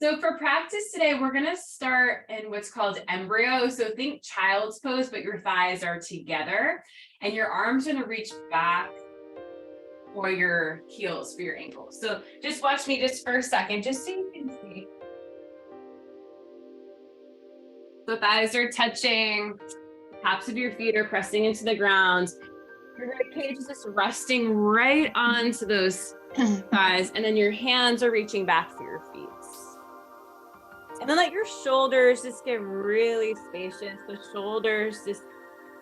So for practice today, we're going to start in what's called embryo. So think child's pose, but your thighs are together and your arms are going to reach back for your heels, for your ankles. So just watch me just for a second, just so you can see. So thighs are touching, the tops of your feet are pressing into the ground. Your rib cage is just resting right onto those thighs, and then your hands are reaching back for your feet. And then let your shoulders just get really spacious. The shoulders just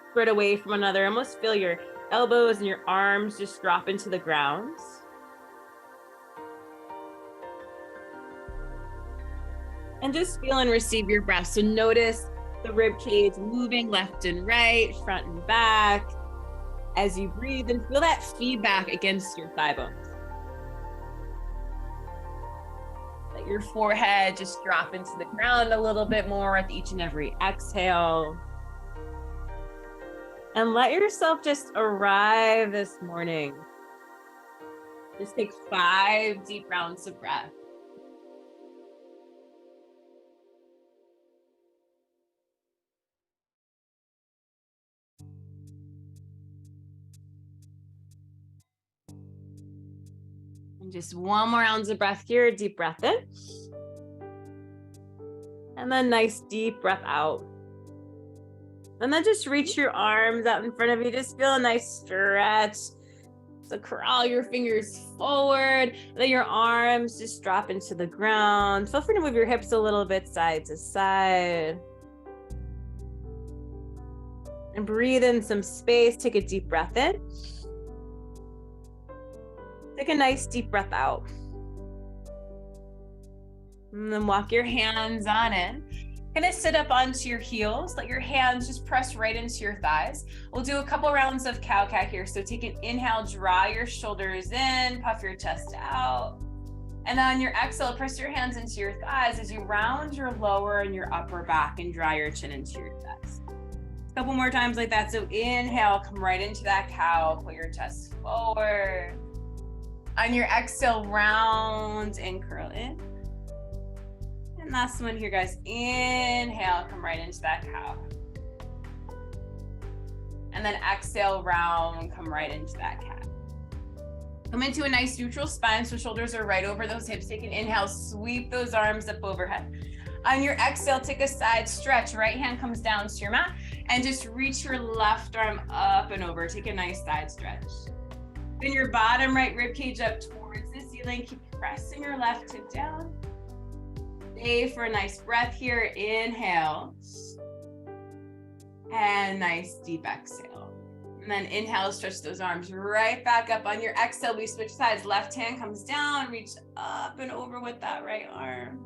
spread away from one another. Almost feel your elbows and your arms just drop into the ground. And just feel and receive your breath. So notice the rib cage moving left and right, front and back. As you breathe, and feel that feedback against your thigh bones. Let your forehead just drop into the ground a little bit more with each and every exhale. And let yourself just arrive this morning. Just take 5 deep rounds of breath. And just 1 more round of breath here, deep breath in. And then nice deep breath out. And then just reach your arms out in front of you. Just feel a nice stretch. So crawl your fingers forward. Let your arms just drop into the ground. Feel free to move your hips a little bit side to side. And breathe in some space. Take a deep breath in. Take a nice deep breath out. And then walk your hands on in. Gonna sit up onto your heels. Let your hands just press right into your thighs. We'll do a couple rounds of cow-cat here. So take an inhale, draw your shoulders in, puff your chest out. And on your exhale, press your hands into your thighs as you round your lower and your upper back and draw your chin into your chest. A couple more times like that. So inhale, come right into that cow, pull your chest forward. On your exhale, round and curl in. And last one here, guys. Inhale, come right into that cow. And then exhale, round, come right into that cat. Come into a nice neutral spine, so shoulders are right over those hips. Take an inhale, sweep those arms up overhead. On your exhale, take a side stretch. Right hand comes down to your mat, and just reach your left arm up and over. Take a nice side stretch. Bring your bottom right rib cage up towards the ceiling. Keep pressing your left hip down. Stay for a nice breath here. Inhale. And nice deep exhale. And then inhale, stretch those arms right back up. On your exhale, we switch sides. Left hand comes down, reach up and over with that right arm.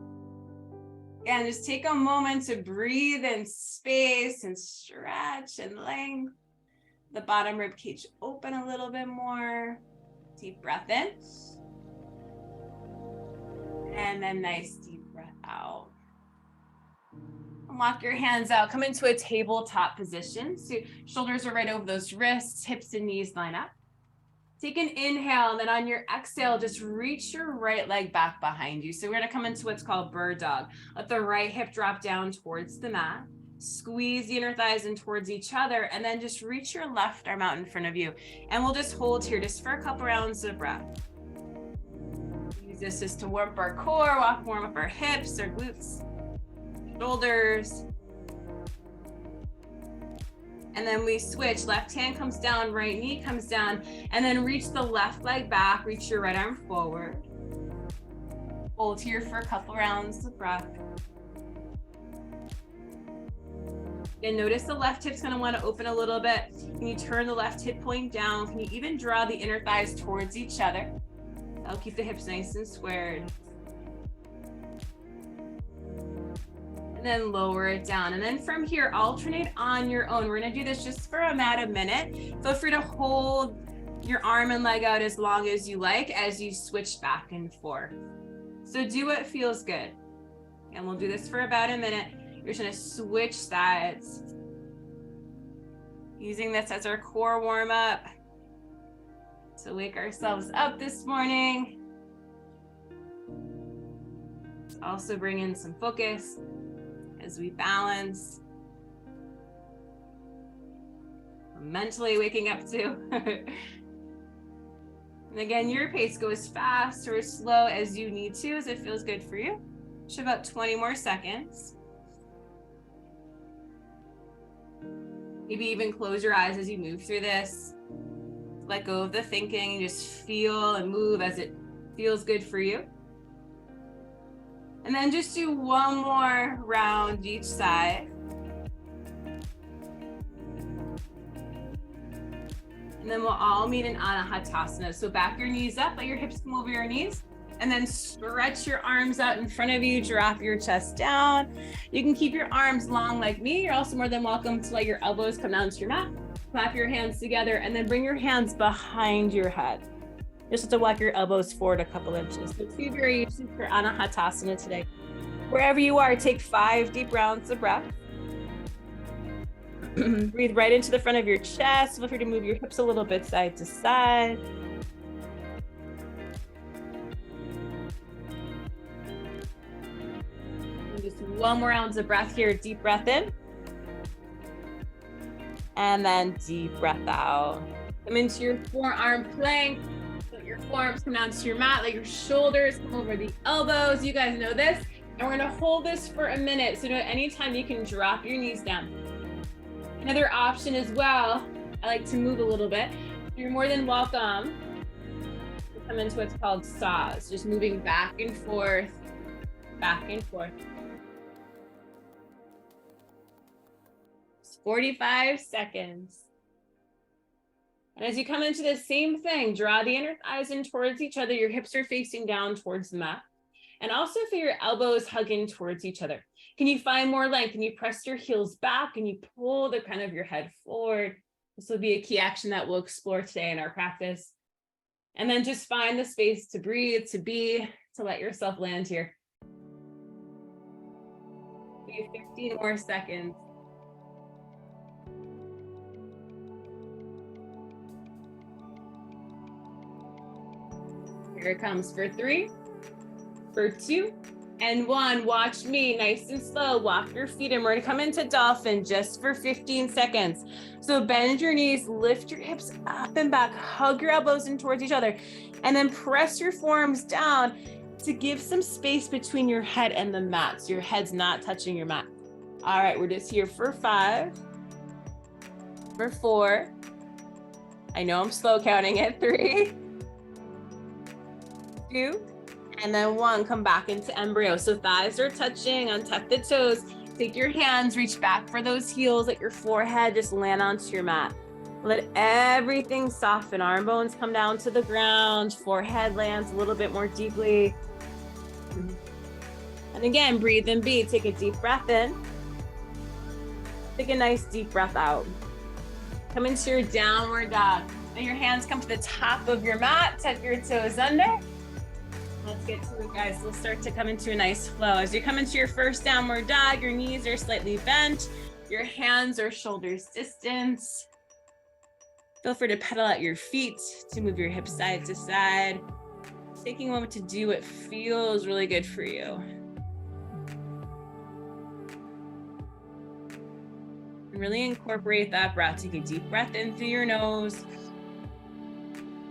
And just take a moment to breathe in space and stretch and length. The bottom rib cage open a little bit more. Deep breath in. And then nice deep breath out. And walk your hands out. Come into a tabletop position. So shoulders are right over those wrists, hips and knees line up. Take an inhale, and then on your exhale, just reach your right leg back behind you. So we're gonna come into what's called bird dog. Let the right hip drop down towards the mat. Squeeze the inner thighs in towards each other, and then just reach your left arm out in front of you. And we'll just hold here just for a couple rounds of breath. Use this just to warm up our core, warm up our hips, our glutes, shoulders. And then we switch. Left hand comes down, right knee comes down, and then reach the left leg back, reach your right arm forward. Hold here for a couple rounds of breath. And notice the left hip's gonna wanna open a little bit. Can you turn the left hip point down? Can you even draw the inner thighs towards each other? That'll keep the hips nice and squared. And then lower it down. And then from here, alternate on your own. We're gonna do this just for about a minute. Feel free to hold your arm and leg out as long as you like as you switch back and forth. So do what feels good. And we'll do this for about a minute. You're just gonna switch sides. Using this as our core warm up to wake ourselves up this morning. Also bring in some focus as we balance. Mentally waking up too. And again, your pace, go as fast or as slow as you need to, as it feels good for you. Just about 20 more seconds. Maybe even close your eyes as you move through this. Let go of the thinking and just feel and move as it feels good for you. And then just do one more round each side. And then we'll all meet in Anahatasana. So back your knees up, let your hips come over your knees, and then stretch your arms out in front of you, drop your chest down. You can keep your arms long like me. You're also more than welcome to let your elbows come down to your mat. Clap your hands together, and then bring your hands behind your head. Just have to walk your elbows forward a couple inches. So 2 variations for Anahatasana today. Wherever you are, take 5 deep rounds of breath. Breathe right into the front of your chest. Feel free to move your hips a little bit side to side. And just 1 more round of breath here. Deep breath in. And then deep breath out. Come into your forearm plank. Let your forearms come down to your mat. Let your shoulders come over the elbows. You guys know this. And we're gonna hold this for a minute. So anytime you can drop your knees down. Another option as well, I like to move a little bit. You're more than welcome to come into what's called saws, just moving back and forth, back and forth. It's 45 seconds. And as you come into the same thing, draw the inner thighs in towards each other. Your hips are facing down towards the mat. And also feel your elbows hugging towards each other. Can you find more length? Can you press your heels back? Can you pull the crown of your head forward? This will be a key action that we'll explore today in our practice. And then just find the space to breathe, to be, to let yourself land here. Give you 15 more seconds. Here it comes for 3, for 2, and 1. Watch me, nice and slow. Walk your feet in. We're gonna come into dolphin just for 15 seconds. So bend your knees, lift your hips up and back, hug your elbows in towards each other, and then press your forearms down to give some space between your head and the mat, so your head's not touching your mat. All right, we're just here for 5, for 4. I know I'm slow counting it. 3, 2, and then 1. Come back into embryo. So thighs are touching, untuck the toes. Take your hands, reach back for those heels. Let your forehead just land onto your mat. Let everything soften. Arm bones come down to the ground. Forehead lands a little bit more deeply. And again, breathe and be. Take a deep breath in. Take a nice deep breath out. Come into your downward dog. And your hands come to the top of your mat. Tuck your toes under. Let's get to it, guys. We'll start to come into a nice flow. As you come into your first downward dog, your knees are slightly bent. Your hands are shoulders distance. Feel free to pedal out your feet to move your hips side to side. Taking a moment to do what feels really good for you. And really incorporate that breath. Take a deep breath in through your nose.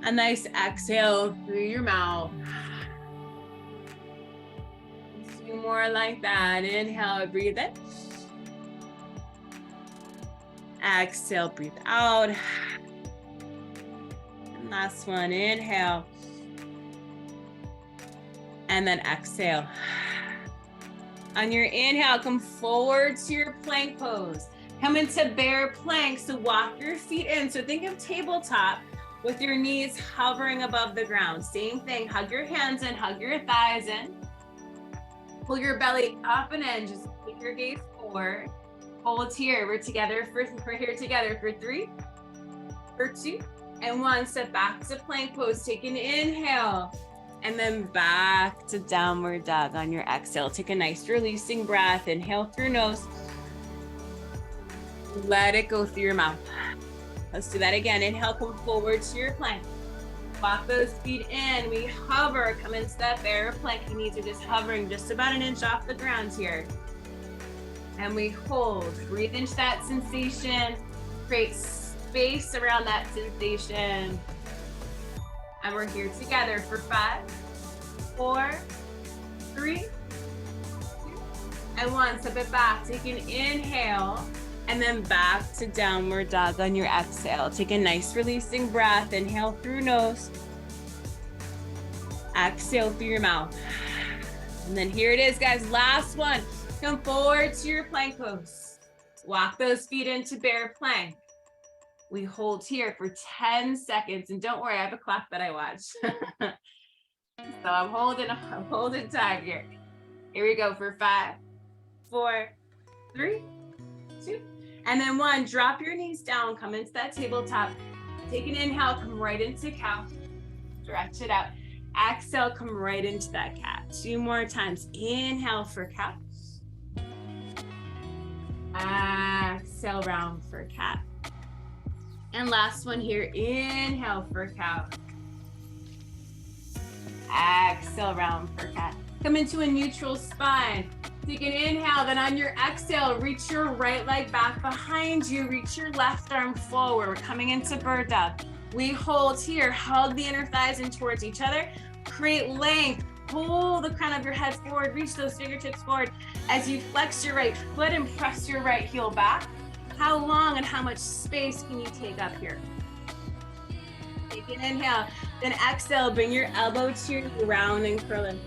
A nice exhale through your mouth. More like that. Inhale, breathe in. Exhale, breathe out. And last one, inhale. And then exhale. On your inhale, come forward to your plank pose. Come into bear plank. So walk your feet in. So think of tabletop with your knees hovering above the ground. Same thing, hug your hands in, hug your thighs in. Pull your belly up and in. Just take your gaze forward. Hold here. We're here together for 3, for 2, and 1. Step back to plank pose. Take an inhale, and then back to downward dog on your exhale. Take a nice releasing breath. Inhale through nose. Let it go through your mouth. Let's do that again. Inhale, come forward to your plank. Walk those feet in. We hover, come into that bear plank. Your knees are just hovering just about an inch off the ground here. And we hold. Breathe into that sensation. Create space around that sensation. And we're here together for 5, 4, 3, 2, and 1. Step it back. Take an inhale. And then back to downward dog on your exhale. Take a nice releasing breath. Inhale through nose. Exhale through your mouth. And then here it is, guys. Last one. Come forward to your plank pose. Walk those feet into bear plank. We hold here for 10 seconds. And don't worry, I have a clock that I watch. So I'm holding time here. Here we go for 5, 4, 3, 2, and then 1. Drop your knees down, come into that tabletop. Take an inhale, come right into cow. Stretch it out. Exhale, come right into that cat. 2 more times. Inhale for cow. Exhale, round for cat. And last one here. Inhale for cow. Exhale, round for cat. Come into a neutral spine. Take an inhale, then on your exhale, reach your right leg back behind you. Reach your left arm forward. We're coming into bird dog. We hold here, hug the inner thighs in towards each other. Create length. Pull the crown of your head forward. Reach those fingertips forward as you flex your right foot and press your right heel back. How long and how much space can you take up here? Take an inhale, then exhale, bring your elbow to your knee, round and curling.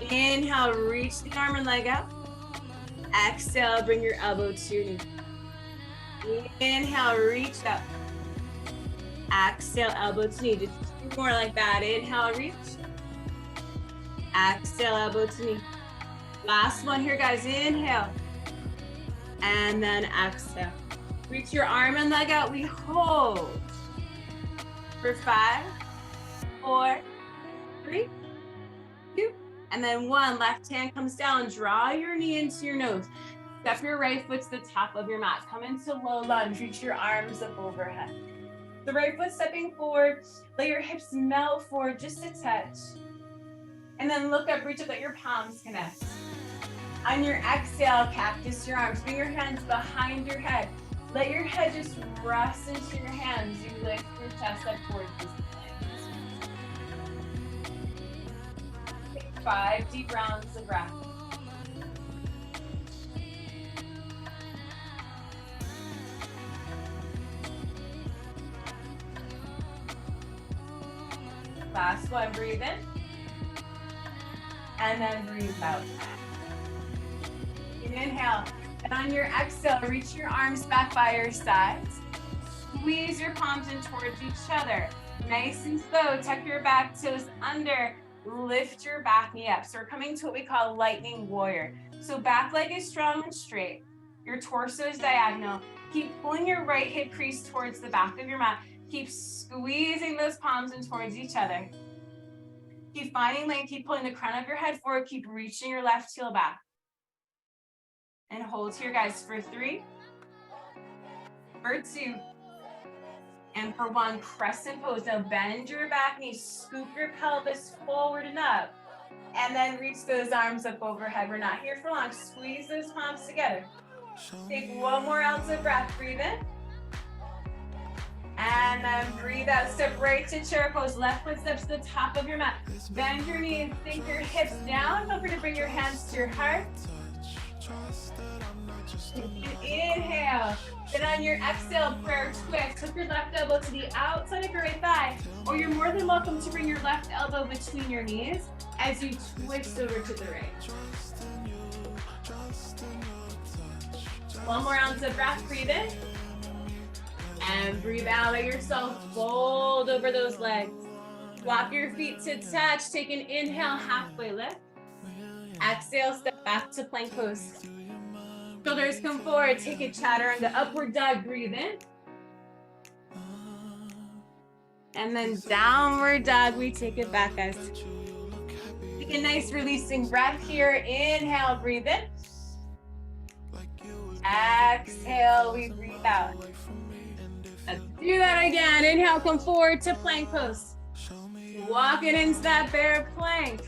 Inhale, reach the arm and leg out. Exhale, bring your elbow to your knee. Inhale, reach up. Exhale, elbow to knee. Just 2 more like that. Inhale, reach. Exhale, elbow to knee. Last one here, guys. Inhale. And then exhale. Reach your arm and leg out. We hold. For 5, 4, 3, 2, and then 1. Left hand comes down. Draw your knee into your nose. Step your right foot to the top of your mat. Come into low lunge. Reach your arms up overhead. The right foot stepping forward. Let your hips melt forward just a touch. And then look up, reach up, let your palms connect. On your exhale, cactus your arms. Bring your hands behind your head. Let your head just rest into your hands. You lift your chest up towards the ceiling. Take 5 deep rounds of breath. Last one, breathe in. And then breathe out. Inhale. And on your exhale, reach your arms back by your sides. Squeeze your palms in towards each other. Nice and slow. Tuck your back toes under. Lift your back knee up. So we're coming to what we call lightning warrior. So back leg is strong and straight. Your torso is diagonal. Keep pulling your right hip crease towards the back of your mat. Keep squeezing those palms in towards each other. Keep finding length. Keep pulling the crown of your head forward. Keep reaching your left heel back. And hold here, guys, for 3, for 2, and for 1. Crescent pose. Now bend your back knee, scoop your pelvis forward and up, and then reach those arms up overhead. We're not here for long. Squeeze those palms together. Take 1 more ounce of breath. Breathe in. And then breathe out. Step right to chair pose. Left foot steps to the top of your mat. Bend your knee and sink your hips down. Don't forget to bring your hands to your heart. Inhale. Then on your exhale, prayer twist. Hook your left elbow to the outside of your right thigh. Or you're more than welcome to bring your left elbow between your knees as you twist over to the right. 1 more ounce of breath. Breathe in. And breathe out. Let yourself fold over those legs. Walk your feet to touch. Take an inhale, halfway lift. Exhale, step back to plank pose. Shoulders come forward. Take a chaturanga, upward dog. Breathe in. And then downward dog. We take it back, guys. Take a nice releasing breath here. Inhale, breathe in. Exhale, we breathe out. Let's do that again. Inhale, come forward to plank pose. Walking into that bear plank.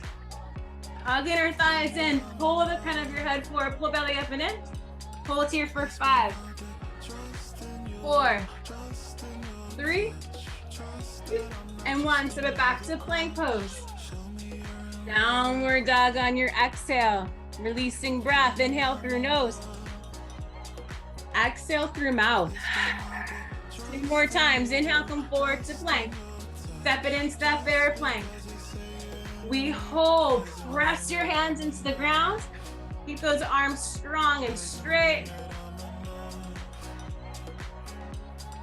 Hugging our thighs in. Pull the crown of your head forward. Pull belly up and in. Hold here for 5, 4, 3, 2, and 1. Step it back to plank pose. Downward dog on your exhale. Releasing breath. Inhale through nose. Exhale through mouth. 2 more times. Inhale, come forward to plank. Step it into that bear plank. We hold. Press your hands into the ground. Keep those arms strong and straight.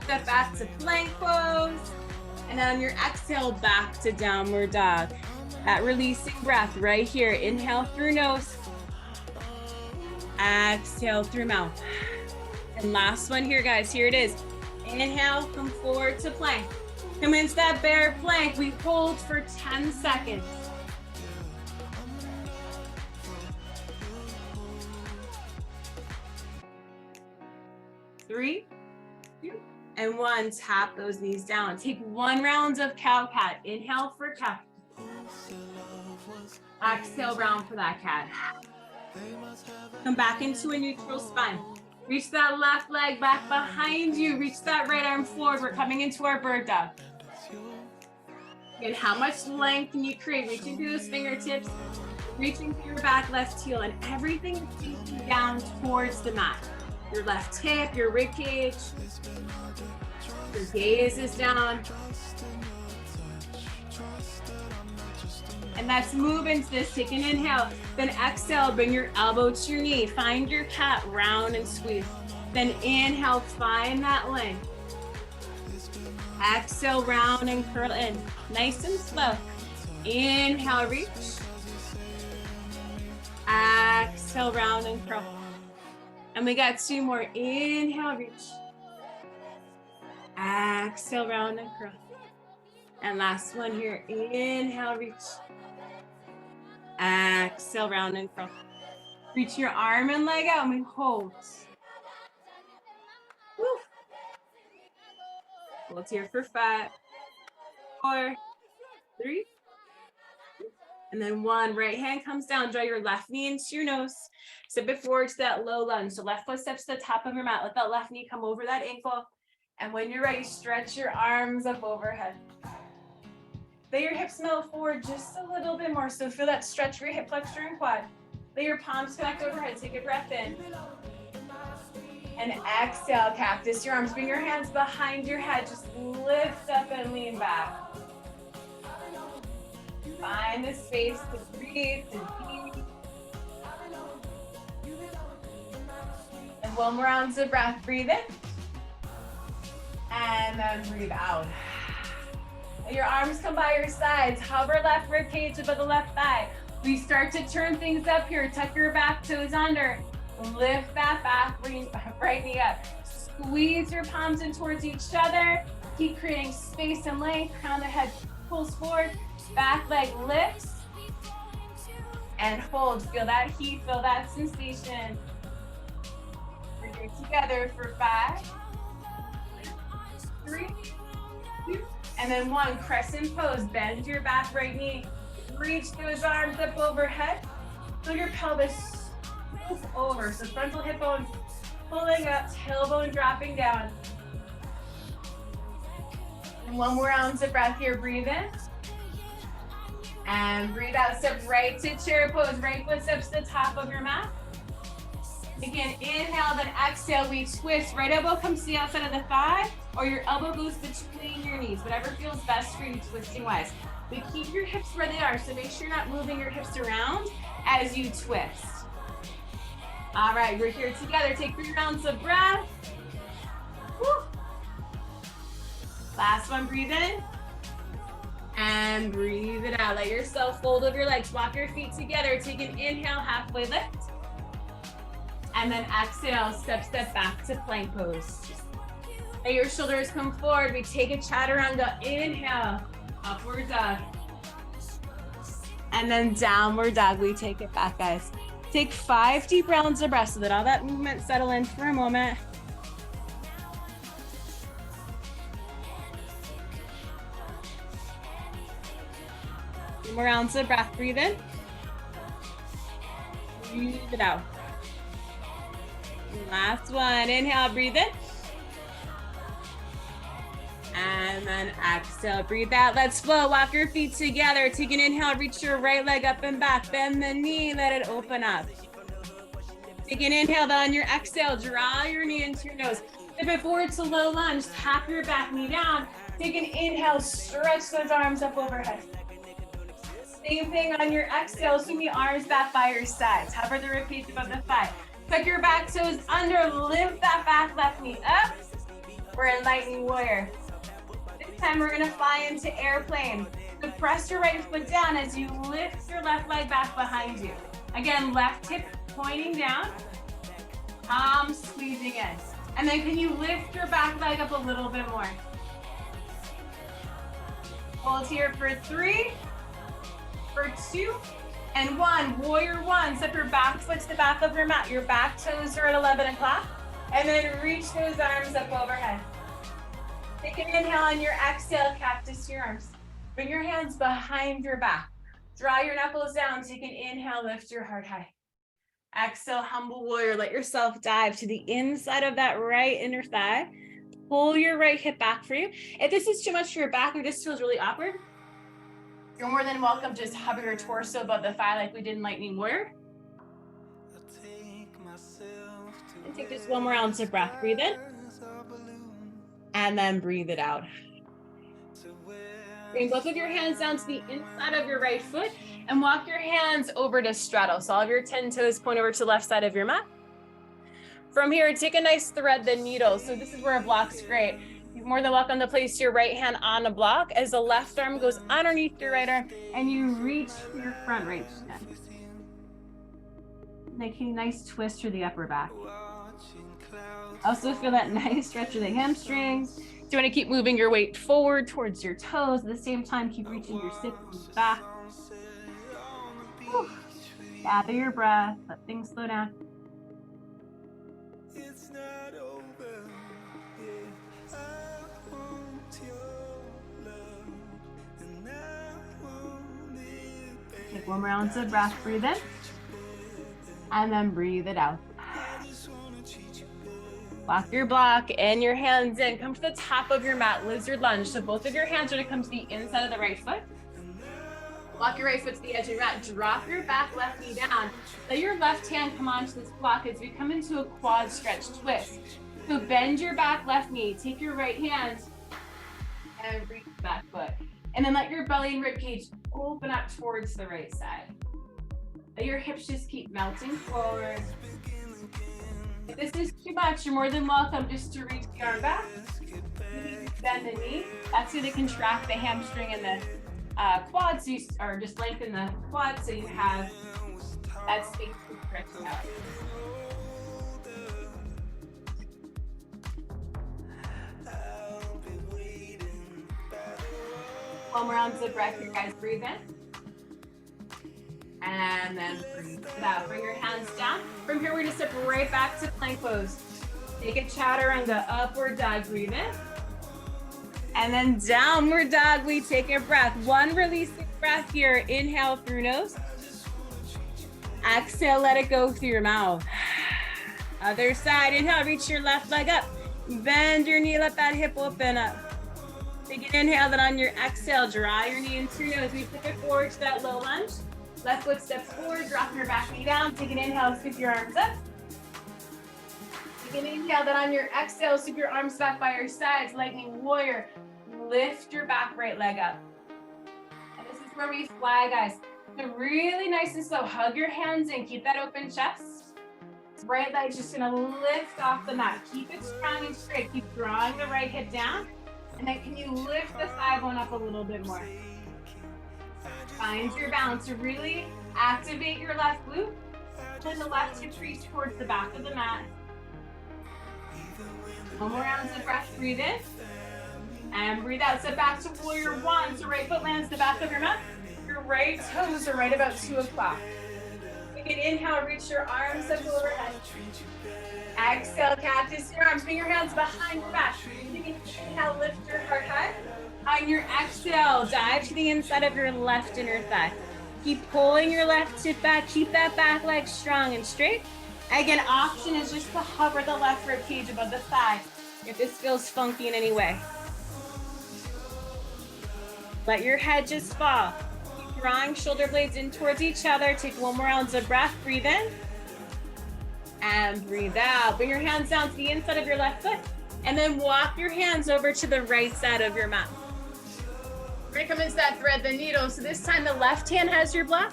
Step back to plank pose. And on your exhale, back to downward dog. That releasing breath right here. Inhale through nose. Exhale through mouth. And last one here, guys. Here it is. Inhale, come forward to plank. Come into that bear plank. We hold for 10 seconds. 3, 2, and 1. Tap those knees down. Take 1 round of cow-cat. Inhale for cow. Exhale, round for that cat. Come back into a neutral spine. Reach that left leg back behind you. Reach that right arm forward. We're coming into our bird dog. Again, how much length can you create? Reaching through those fingertips, reaching through your back left heel, and everything is facing down towards the mat. Your left hip, your rib cage, your gaze is down. And let's move into this. Take an inhale, then exhale, bring your elbow to your knee. Find your cat, round and squeeze. Then inhale, find that length. Exhale, round and curl in. Nice and slow. Inhale, reach. Exhale, round and curl. And we got 2 more. Inhale, reach. Exhale, round and curl. And last one here. Inhale, reach. Exhale, round and curl. Reach your arm and leg out and we hold. Woo. Hold here for 5, 4, 3, and then 1. Right hand comes down. Draw your left knee into your nose. Step it forward to that low lunge. So left foot steps to the top of your mat. Let that left knee come over that ankle. And when you're ready, stretch your arms up overhead. Let your hips melt forward just a little bit more. So feel that stretch for your hip flexor and quad. Let your palms connect overhead. Take a breath in. And exhale, cactus your arms. Bring your hands behind your head. Just lift up and lean back. Find the space to breathe, to be. And 1 more round of breath. Breathe in. And then breathe out. Your arms come by your sides. Hover left rib cage above the left thigh. We start to turn things up here. Tuck your back toes under. Lift that back right knee up. Squeeze your palms in towards each other. Keep creating space and length. Crown the head pulls forward. Back leg lifts. And hold. Feel that heat. Feel that sensation. Bring it together for 5, 3, 2, and then 1. Crescent pose. Bend your back right knee. Reach those arms up overhead. Feel your pelvis over. So frontal hip bone pulling up, tailbone dropping down. And 1 more round of breath here. Breathe in. And breathe out. Step right to chair pose. Right foot steps to the top of your mat. Again, inhale, then exhale. We twist. Right elbow comes to the outside of the thigh, or your elbow goes between your knees. Whatever feels best for you, twisting wise. But keep your hips where they are, so make sure you're not moving your hips around as you twist. All right, we're here together. Take 3 rounds of breath. Woo. Last one, breathe in. And breathe it out. Let yourself fold over your legs. Walk your feet together. Take an inhale, halfway lift. And then exhale, step back to plank pose. Let your shoulders come forward. We take a chaturanga. Inhale, upward dog. And then downward dog. We take it back, guys. Take 5 deep rounds of breath so that all that movement settle in for a moment. More rounds of breath, breathe in. Breathe it out. Last one, inhale, breathe in. And then exhale, breathe out. Let's flow, walk your feet together. Take an inhale, reach your right leg up and back. Bend the knee, let it open up. Take an inhale, then on your exhale, draw your knee into your nose. Step it forward to low lunge, tap your back knee down. Take an inhale, stretch those arms up overhead. Same thing on your exhale, swing the arms back by your sides. Hover the ribcage above the thigh. Tuck your back toes under, lift that back left knee up. We're in lightning warrior. This time we're gonna fly into airplane. So press your right foot down as you lift your left leg back behind you. Again, left hip pointing down, palms squeezing in. And then can you lift your back leg up a little bit more? Hold here for 3, for 2, and 1. Warrior 1. Step your back foot to the back of your mat. Your back toes are at 11 o'clock. And then reach those arms up overhead. Take an inhale on your exhale, cactus your arms. Bring your hands behind your back. Draw your knuckles down. Take an inhale, lift your heart high. Exhale, humble warrior. Let yourself dive to the inside of that right inner thigh. Pull your right hip back for you. If this is too much for your back or this feels really awkward, you're more than welcome. Just hover your torso above the thigh like we did in Lightning Warrior. And take just one more ounce of breath. Breathe in. And then breathe it out. Bring both of your hands down to the inside of your right foot and walk your hands over to straddle. So all of your 10 toes point over to the left side of your mat. From here, take a nice thread the needle. So this is where a block's great. You're more than welcome to place your right hand on a block as the left arm goes underneath your right arm and you reach for your front right shin. Making a nice twist through the upper back. Also feel that nice stretch of the hamstrings. Do you want to keep moving your weight forward towards your toes? At the same time, keep reaching your hips back. Whew. Gather your breath, let things slow down. Take 1 round of breath, breathe in, and then breathe it out. Lock your block and your hands in. Come to the top of your mat, lizard lunge. So both of your hands are gonna come to the inside of the right foot. Walk your right foot to the edge of your mat. Drop your back left knee down. Let your left hand come onto this block as we come into a quad stretch twist. So bend your back left knee. Take your right hand and reach the back foot. And then let your belly and rib cage open up towards the right side. Let your hips just keep melting forward. If this is too much, you're more than welcome just to reach the arm back. Bend the knee. That's going to contract the hamstring and the quads, or just lengthen the quads so you have that space to stretch out. One more ounce of breath here, guys. Breathe in. And then breathe it out. Bring your hands down. From here, we're going to step right back to plank pose. Take a chaturanga, upward dog. Breathe in. And then downward dog, we take a breath. One releasing breath here. Inhale through nose. Exhale, let it go through your mouth. Other side, inhale, reach your left leg up. Bend your knee, let that hip open up. Take an inhale, then on your exhale, draw your knee into your nose. We flip it forward to that low lunge. Left foot steps forward, drop your back knee down. Take an inhale, scoop your arms up. Take an inhale, then on your exhale, scoop your arms back by your sides, lightning warrior. Lift your back right leg up. And this is where we fly, guys. So really nice and slow. Hug your hands in, keep that open chest. Right leg's just gonna lift off the mat. Keep it strong and straight. Keep drawing the right hip down. And then can you lift the thigh bone up a little bit more? Find your balance to really activate your left glute. Then the left hip reach towards the back of the mat. One more round of breath, breathe in. And breathe out, step back to warrior one. So right foot lands the back of your mat. Your right toes are right about 2 o'clock. You can inhale, reach your arms up overhead. Exhale, cactus your arms. Bring your hands behind your back. You can inhale, lift your heart high. On your exhale, dive to the inside of your left inner thigh. Keep pulling your left hip back. Keep that back leg strong and straight. Again, option is just to hover the left rib cage above the thigh if this feels funky in any way. Let your head just fall. Keep drawing shoulder blades in towards each other. Take one more round of breath. Breathe in. And breathe out. Bring your hands down to the inside of your left foot. And then walk your hands over to the right side of your mat. We're gonna come into that thread the needle. So this time the left hand has your block,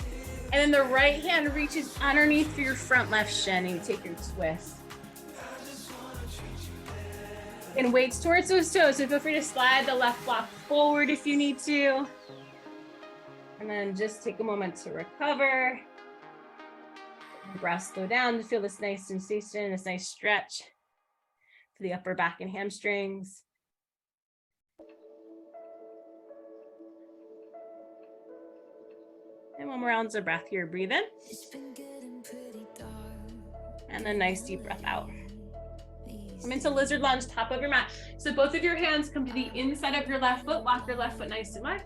and then the right hand reaches underneath for your front left shin, and you take your twist. And weights towards those toes, so feel free to slide the left block forward if you need to. And then just take a moment to recover. Breath slow down to feel this nice sensation, this nice stretch for the upper back and hamstrings. And one more round of breath here. Breathe in. And then nice deep breath out. Come into lizard lunge, top of your mat. So both of your hands come to the inside of your left foot. Walk your left foot nice and wide.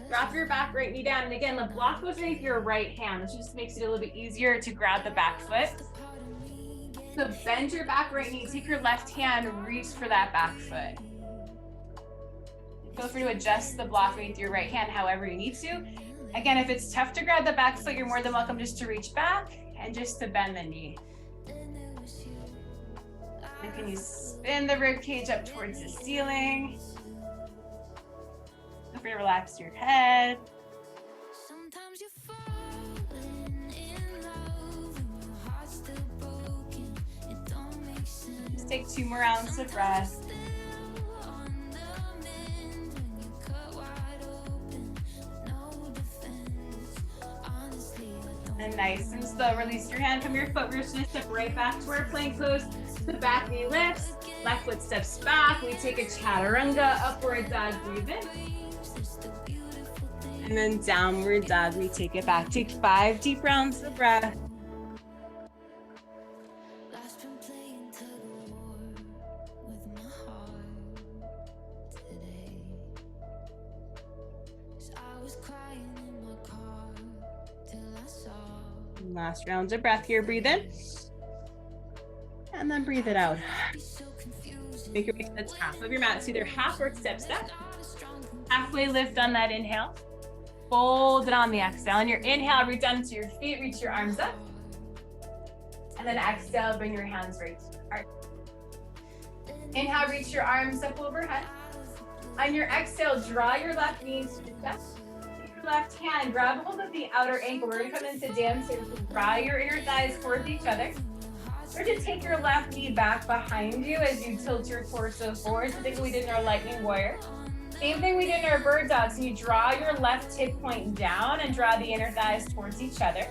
Drop your back right knee down. And again, the block goes underneath your right hand. This just makes it a little bit easier to grab the back foot. So bend your back right knee. Take your left hand, reach for that back foot. Feel free to adjust the block underneath your right hand however you need to. Again, if it's tough to grab the back foot, you're more than welcome just to reach back and just to bend the knee. And can you spin the rib cage up towards the ceiling? Feel free to relax your head. Just take 2 more rounds of breath. And nice and slow, release your hand from your foot. We're just gonna step right back to our plank pose. The back knee lifts, left foot steps back. We take a chaturanga, upward dog, breathe in. And then downward dog, we take it back. Take 5 deep rounds of breath. Last round of breath here, breathe in. And then breathe it out. Make your way to the top of your mat. So either half or step. Halfway lift on that inhale. Fold it on the exhale. On your inhale, reach down to your feet, reach your arms up. And then exhale, bring your hands right to your heart. Inhale, reach your arms up overhead. On your exhale, draw your left knee to the chest. Left hand, grab hold of the outer ankle. We're gonna come into dance here. So draw your inner thighs towards each other. Or to take your left knee back behind you as you tilt your torso forward. So think we did in our lightning warrior. Same thing we did in our bird dog. So you draw your left hip point down and draw the inner thighs towards each other.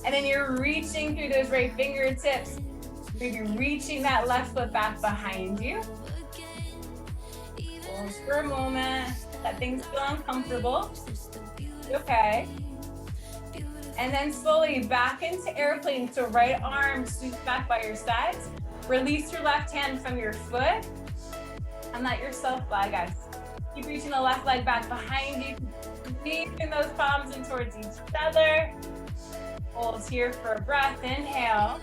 And then you're reaching through those right fingertips. Maybe reaching that left foot back behind you. Pause for a moment. Let things feel uncomfortable. Okay. And then slowly back into airplane. So right arm sweeps back by your sides. Release your left hand from your foot and let yourself fly, guys. Keep reaching the left leg back behind you. Keeping those palms in towards each other. Hold here for a breath. Inhale.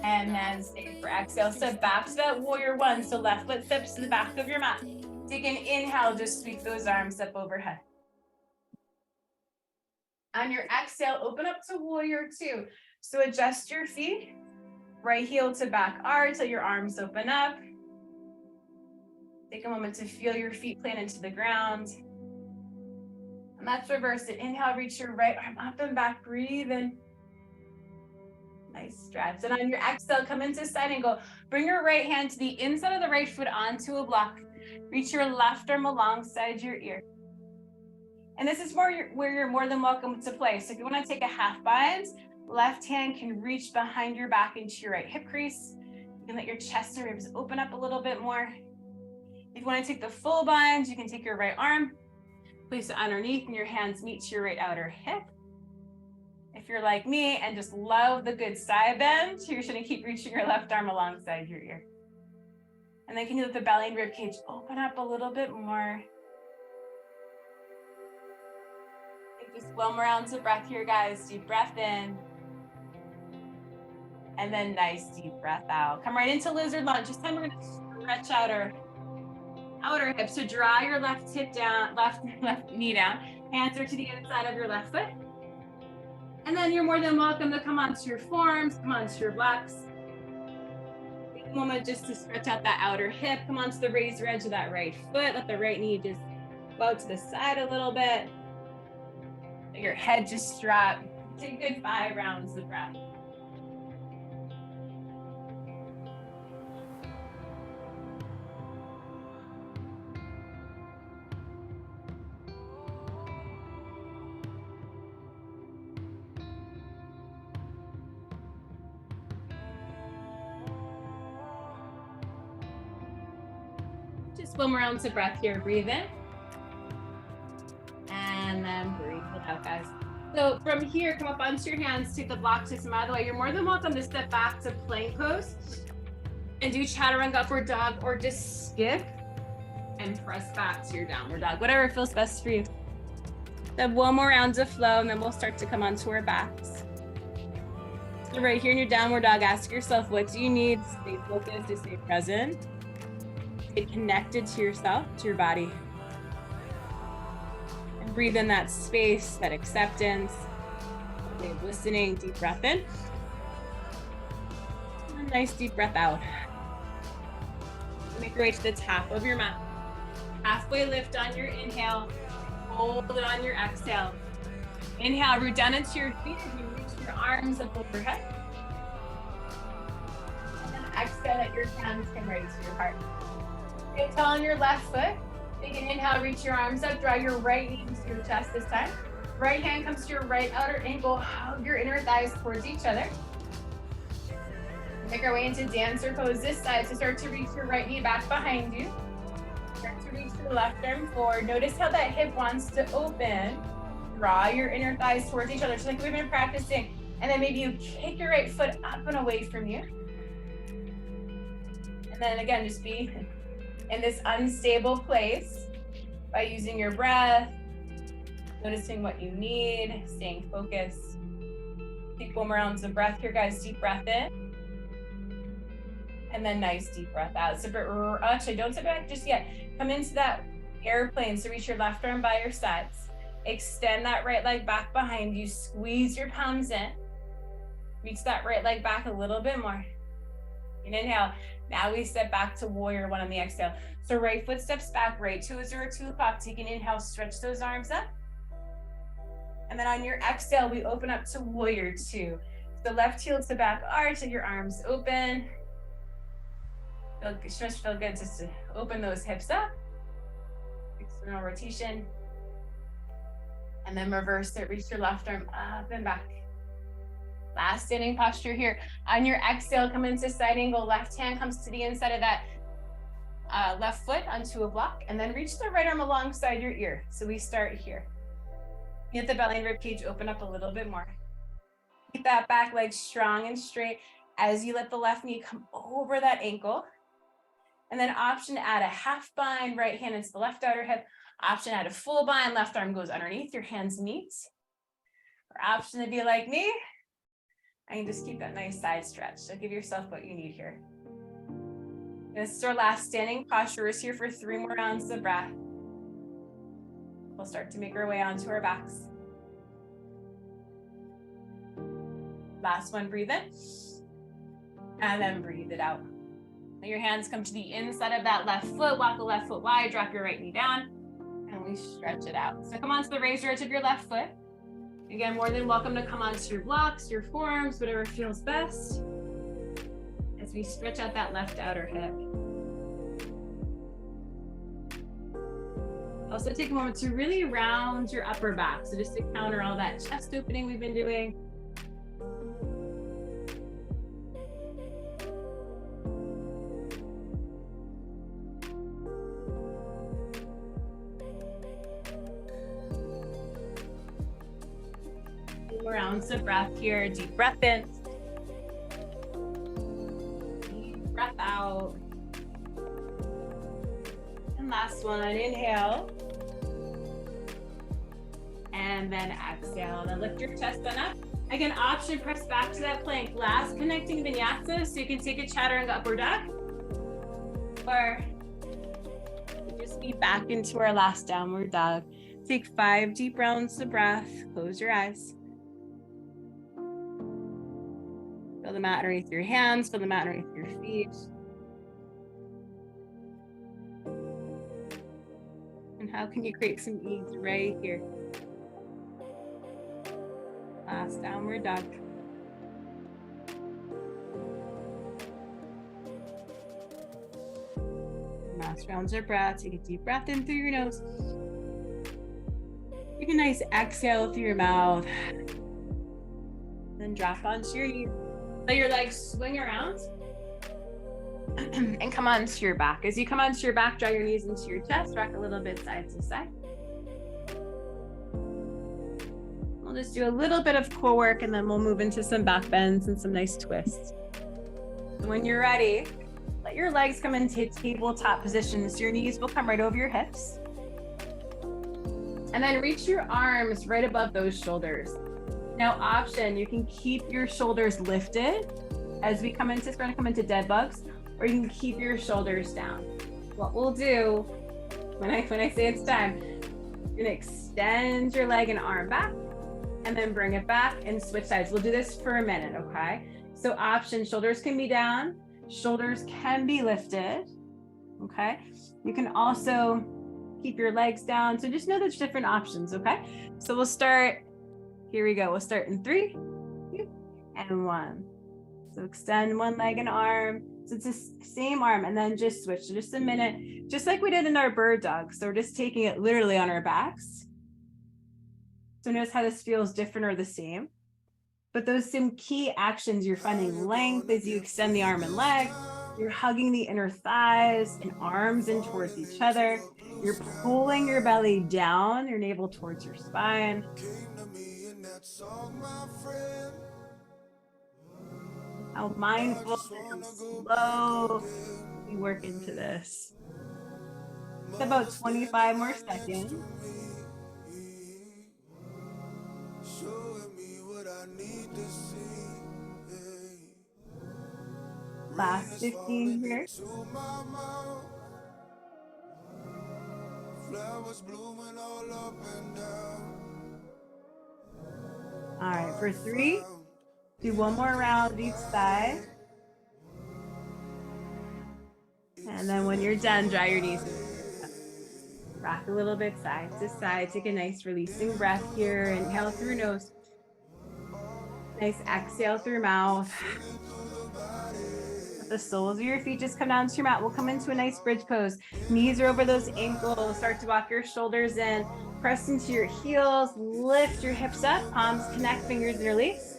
And then stay for exhale. Step back to that warrior one. So left foot steps to the back of your mat. Take an inhale. Just sweep those arms up overhead. On your exhale, open up to warrior two. So adjust your feet, right heel to back arch, let your arms open up. Take a moment to feel your feet plant into the ground. And let's reverse it. Inhale, reach your right arm up and back, breathe in. Nice stretch. And on your exhale, come into side angle. Bring your right hand to the inside of the right foot onto a block. Reach your left arm alongside your ear. And this is where you're more than welcome to play. So if you want to take a half bind, left hand can reach behind your back into your right hip crease. You can let your chest and ribs open up a little bit more. If you want to take the full bind, you can take your right arm, place it underneath, and your hands meet to your right outer hip. If you're like me and just love the good side bend, you're just going to keep reaching your left arm alongside your ear. And then can you let the belly and rib cage open up a little bit more? Take just one more ounce of breath here, guys. Deep breath in. And then nice deep breath out. Come right into lizard lunge. This time we're gonna stretch out our outer hip. So draw your left hip down, left knee down. Hands are to the inside of your left foot. And then you're more than welcome to come onto your forearms, come onto your blocks. Take a moment just to stretch out that outer hip. Come onto the razor edge of that right foot. Let the right knee just go out to the side a little bit. Let your head just drop. Take a good 5 rounds of breath. Just one more ounce of breath here. Breathe in. And then breathe it out, guys. So from here, come up onto your hands, take the block system out of the way. You're more than welcome to step back to plank pose and do chaturanga upward dog, or just skip and press back to your downward dog, whatever feels best for you. Then one more round of flow, and then we'll start to come onto our backs. So right here in your downward dog, ask yourself, what do you need to stay focused, to stay present? Get connected to yourself, to your body. And breathe in that space, that acceptance. Okay, listening, deep breath in. And a nice deep breath out. Make your way to the top of your mat. Halfway lift on your inhale. Hold it on your exhale. Inhale, root down into your feet as you reach your arms up overhead. And then exhale, let your hands come right to your heart. Stay tall on your left foot. Take an inhale, reach your arms up, draw your right knee into your chest this time. Right hand comes to your right outer ankle, hug your inner thighs towards each other. Make our way into dancer pose this side. So start to reach your right knee back behind you. Start to reach your left arm forward. Notice how that hip wants to open. Draw your inner thighs towards each other, just like we've been practicing. And then maybe you kick your right foot up and away from you. And then again, just be in this unstable place by using your breath, noticing what you need, staying focused. Take one more rounds of breath here, guys. Deep breath in. And then nice deep breath out. So actually, don't sit back just yet. Come into that airplane. So reach your left arm by your sides. Extend that right leg back behind you. Squeeze your palms in. Reach that right leg back a little bit more. And inhale. Now we step back to warrior one on the exhale. So right foot steps back, right toes are to the clock. Take an inhale, stretch those arms up. And then on your exhale, we open up to warrior two. So left heel to back arch and your arms open. Stretch, feel good just to open those hips up. External rotation. And then reverse it, reach your left arm up and back. Last standing posture here. On your exhale, come into side angle. Left hand comes to the inside of that left foot onto a block, and then reach the right arm alongside your ear. So we start here. Get the belly and rib cage open up a little bit more. Keep that back leg strong and straight as you let the left knee come over that ankle. And then option to add a half bind, right hand into the left outer hip. Option to add a full bind, left arm goes underneath, your hands meet. Or option to be like me, and just keep that nice side stretch. So give yourself what you need here. This is our last standing posture. We're here for 3 more rounds of breath. We'll start to make our way onto our backs. Last one, breathe in. And then breathe it out. Let your hands come to the inside of that left foot. Walk the left foot wide, drop your right knee down, and we stretch it out. So come onto the razor edge of your left foot. Again, more than welcome to come onto your blocks, your forearms, whatever feels best, as we stretch out that left outer hip. Also take a moment to really round your upper back. So just to counter all that chest opening we've been doing. Rounds of breath here. Deep breath in. Deep breath out. last one. Inhale. And then exhale. Then lift your chest on up. Again, option, press back to that plank. Last connecting vinyasa, so you can take a chaturanga upward dog. Or just be back into our last downward dog. Take 5 deep rounds of breath. Close your eyes. Feel the mat underneath your hands. Feel the mat underneath your feet. And how can you create some ease right here? Last downward dog. Last rounds of breath. Take a deep breath in through your nose. Take a nice exhale through your mouth. Then drop onto your knees. Let your legs swing around and come onto your back. As you come onto your back, draw your knees into your chest. Rock a little bit side to side. We'll just do a little bit of core work and then we'll move into some back bends and some nice twists. And when you're ready, let your legs come into tabletop position. So your knees will come right over your hips. And then reach your arms right above those shoulders. Now option, you can keep your shoulders lifted as we come into, we're gonna come into dead bugs, or you can keep your shoulders down. What we'll do, when I say it's time, you're gonna extend your leg and arm back, and then bring it back and switch sides. We'll do this for a minute, okay? So option, shoulders can be down, shoulders can be lifted, okay? You can also keep your legs down. So just know there's different options, okay? So we'll start, here we go. We'll start in 3, 2, and 1. So extend one leg and arm. So it's the same arm and then just switch. So just a minute, just like we did in our bird dog. So we're just taking it literally on our backs. So notice how this feels different or the same. But those some key actions, you're finding length as you extend the arm and leg. You're hugging the inner thighs and arms in towards each other. You're pulling your belly down, your navel towards your spine. How mindful and slow we work into this. It's about 25 more seconds. Last 15 here. All right, for 3, do one more round each side. And then when you're done, dry your knees. Rock a little bit side to side. Take a nice releasing breath here. Inhale through nose. Nice exhale through mouth. Let the soles of your feet just come down to your mat. We'll come into a nice bridge pose. Knees are over those ankles. Start to walk your shoulders in. Press into your heels. Lift your hips up. Palms connect, fingers interlace.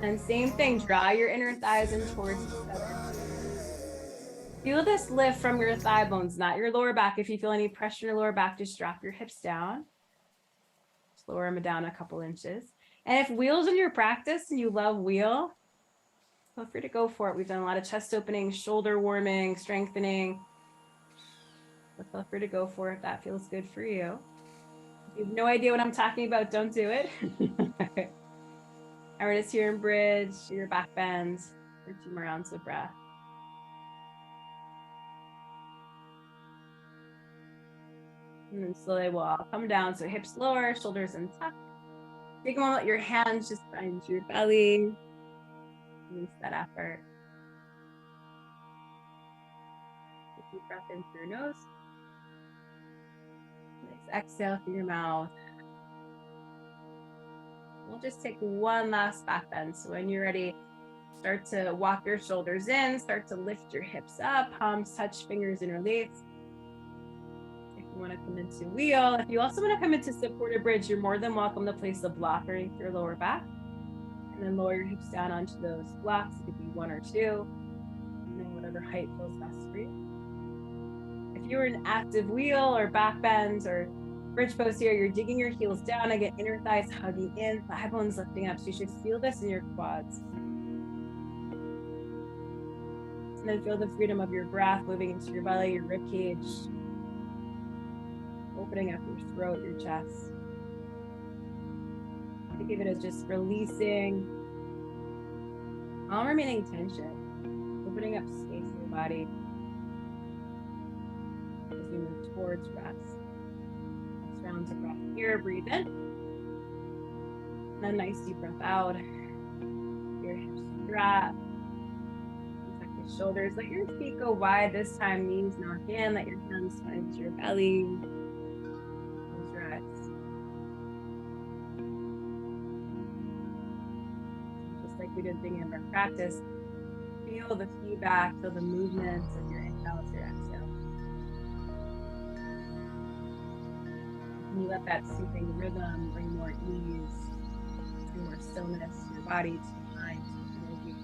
And same thing, draw your inner thighs in towards each other. Feel this lift from your thigh bones, not your lower back. If you feel any pressure in your lower back, just drop your hips down. Just lower them down a couple inches. And if wheel's in your practice and you love wheel, feel free to go for it. We've done a lot of chest opening, shoulder warming, strengthening. But feel free to go for it if that feels good for you. If you have no idea what I'm talking about, don't do it. And we're just here in bridge, your back bends for 2 more rounds of breath. And then slowly we'll all come down. So hips lower, shoulders in tuck. Take a moment, let your hands just find your belly. Release that effort. Take a deep breath in through your nose. Nice exhale through your mouth. We'll just take one last back bend. So when you're ready, start to walk your shoulders in, start to lift your hips up, palms touch, fingers interlace. If you want to come into wheel, if you also want to come into supported bridge, you're more than welcome to place a block underneath your lower back. And then lower your hips down onto those blocks. It could be 1 or 2, and then whatever height feels best for you. If you're in active wheel or back bends or bridge pose here, you're digging your heels down. Again, inner thighs hugging in, thigh bones lifting up. So you should feel this in your quads. And then feel the freedom of your breath moving into your belly, your rib cage, opening up your throat, your chest. Think of it as just releasing all remaining tension, opening up space in your body as we move towards rest. Next round of breath here, breathe in. And then nice deep breath out. Your hips drop. Tuck your shoulders. Let your feet go wide. This time, knees knock in. Let your hands find your belly. Close your eyes. Just like we did at the beginning of our practice, feel the feedback, feel the movements of your inhale to your exhale. And you let that soothing rhythm bring more ease, bring more stillness to your body, to your mind, to your energy.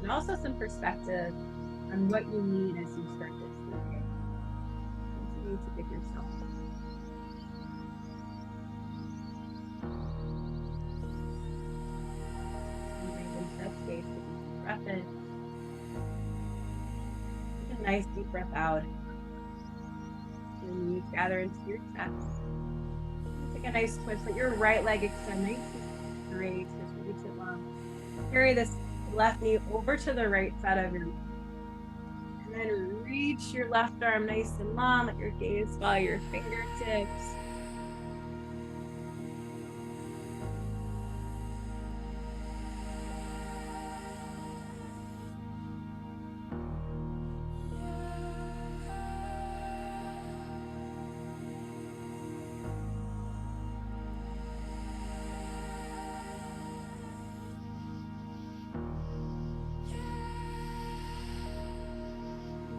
And also some perspective on what you need as you start this day. Continue to give yourself. And breathe into that space with a deep breath in. Take a nice deep breath out. Your knees gather into your chest. Take a nice twist. Let your right leg extend nice and straight. Just reach it long. Carry this left knee over to the right side of your knee. And then reach your left arm nice and long. Let your gaze follow your fingertips.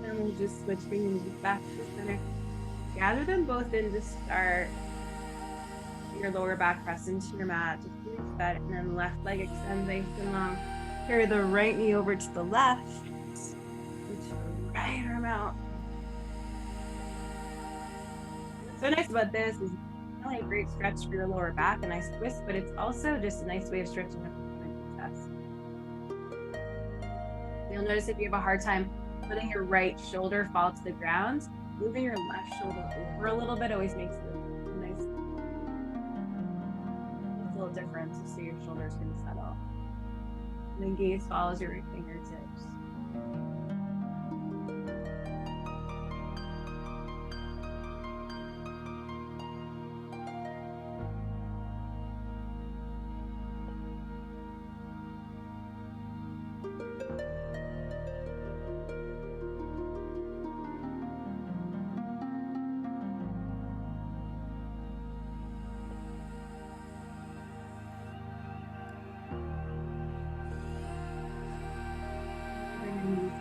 And we'll just switch your knees back to the center. Gather them both in to start. Your lower back press into your mat. Just reach that, and then left leg extends nice and long. Carry the right knee over to the left. Reach your right arm out. What's so nice about this is not only a great stretch for your lower back, a nice twist, but it's also just a nice way of stretching up your chest. You'll notice if you have a hard time letting your right shoulder fall to the ground, moving your left shoulder over a little bit always makes a nice little difference to see your shoulders can settle. And then gaze follows your right fingertips.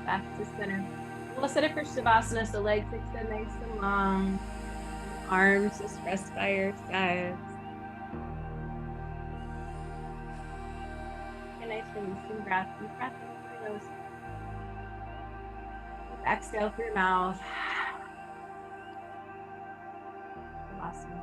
Back to center. We'll set it for Savasana, so legs extend nice and long. Arms just rest by your sides. A nice releasing breath. Deep breath in through your nose. Exhale through your mouth. Savasana.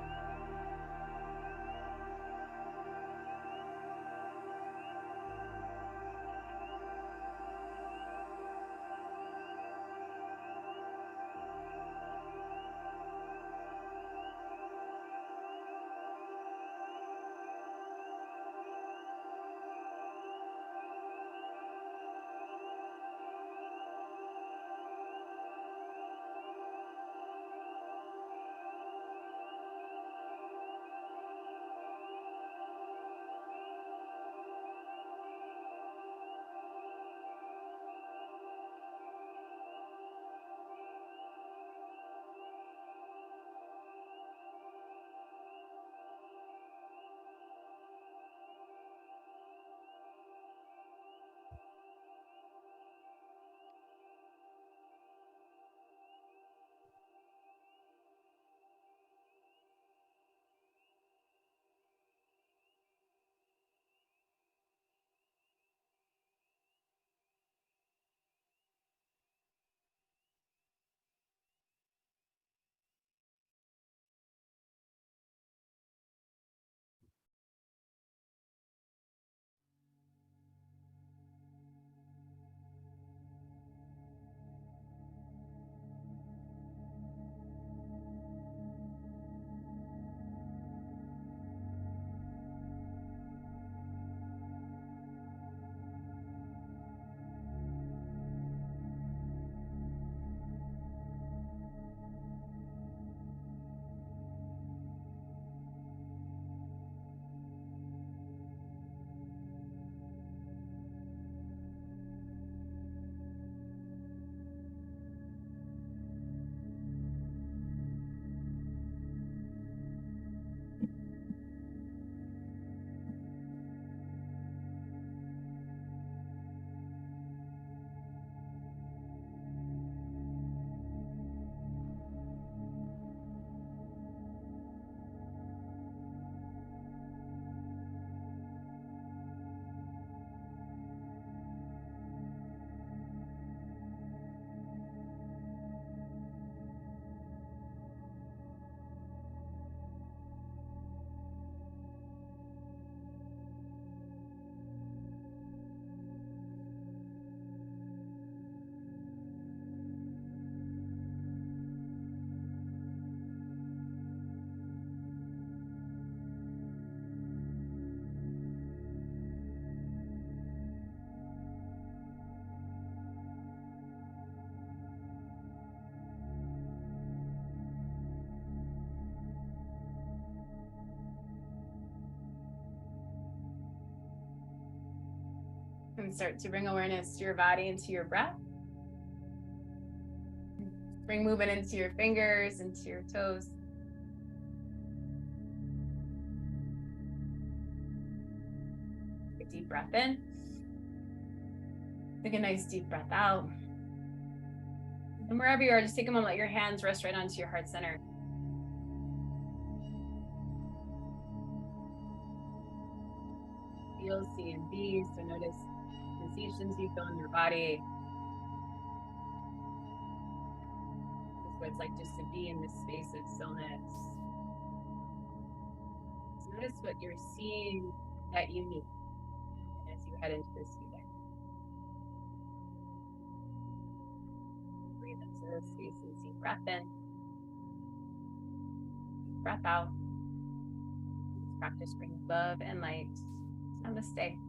And start to bring awareness to your body and to your breath. Bring movement into your fingers, into your toes. Take a deep breath in. Take a nice deep breath out. And wherever you are, just take a moment, let your hands rest right onto your heart center. Feel C and B, so notice sensations you feel in your body. Notice what it's like just to be in this space of stillness. So notice what you're seeing that you need as you head into this new day. Breathe into this space and deep breath in. Deep breath out. Practice bringing love and light. Namaste.